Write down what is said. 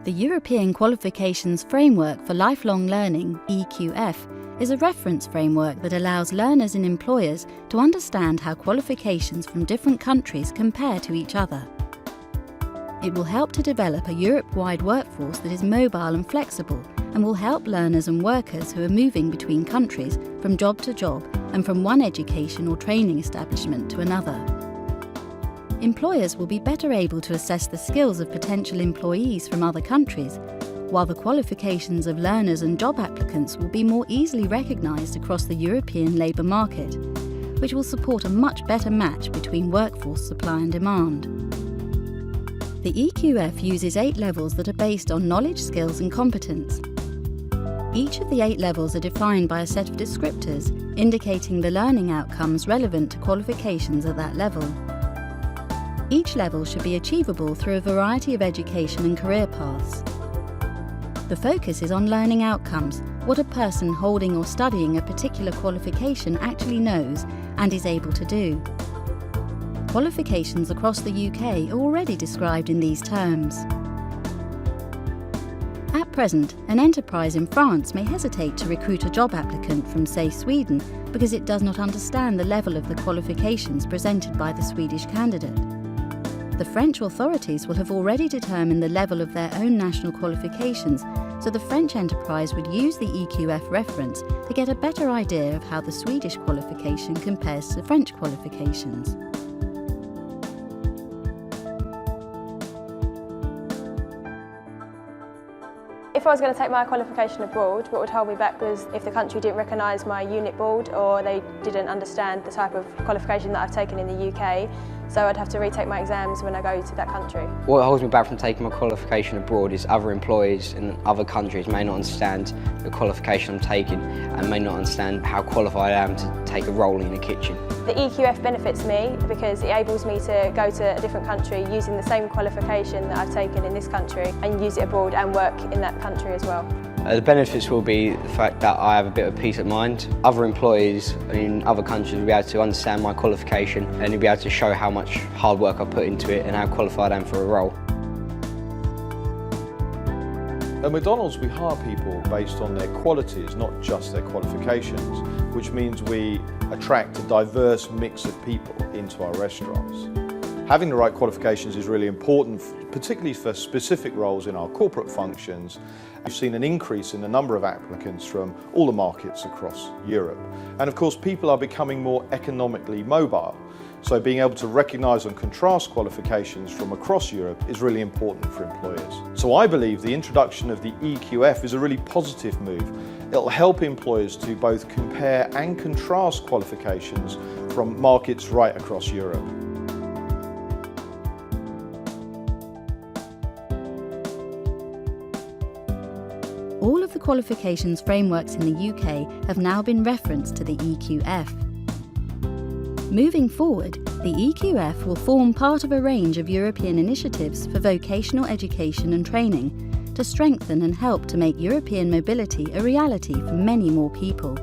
The European Qualifications Framework for Lifelong Learning, EQF, is a reference framework that allows learners and employers to understand how qualifications from different countries compare to each other. It will help to develop a Europe-wide workforce that is mobile and flexible, and will help learners and workers who are moving between countries from job to job and from one education or training establishment to another. Employers will be better able to assess the skills of potential employees from other countries, while the qualifications of learners and job applicants will be more easily recognised across the European labour market, which will support a much better match between workforce supply and demand. The EQF uses 8 levels that are based on knowledge, skills and competence. Each of the 8 levels are defined by a set of descriptors indicating the learning outcomes relevant to qualifications at that level. Each level should be achievable through a variety of education and career paths. The focus is on learning outcomes, what a person holding or studying a particular qualification actually knows and is able to do. Qualifications across the UK are already described in these terms. At present, an enterprise in France may hesitate to recruit a job applicant from, say, Sweden because it does not understand the level of the qualifications presented by the Swedish candidate. The French authorities will have already determined the level of their own national qualifications, so the French enterprise would use the EQF reference to get a better idea of how the Swedish qualification compares to French qualifications. If I was going to take my qualification abroad, what would hold me back was if the country didn't recognise my unit board or they didn't understand the type of qualification that I've taken in the UK, so I'd have to retake my exams when I go to that country. What holds me back from taking my qualification abroad is other employees in other countries may not understand the qualification I'm taking and may not understand how qualified I am to take a role in the kitchen. The EQF benefits me because it enables me to go to a different country using the same qualification that I've taken in this country and use it abroad and work in that country as well. The benefits will be the fact that I have a bit of peace of mind. Other employees in other countries will be able to understand my qualification and they'll be able to show how much hard work I put into it and how qualified I am for a role. At McDonald's we hire people based on their qualities, not just their qualifications, which means we attract a diverse mix of people into our restaurants. Having the right qualifications is really important, particularly for specific roles in our corporate functions. We've seen an increase in the number of applicants from all the markets across Europe. And of course, people are becoming more economically mobile. So being able to recognise and contrast qualifications from across Europe is really important for employers. So I believe the introduction of the EQF is a really positive move. It'll help employers to both compare and contrast qualifications from markets right across Europe. All of the qualifications frameworks in the UK have now been referenced to the EQF. Moving forward, the EQF will form part of a range of European initiatives for vocational education and training to strengthen and help to make European mobility a reality for many more people.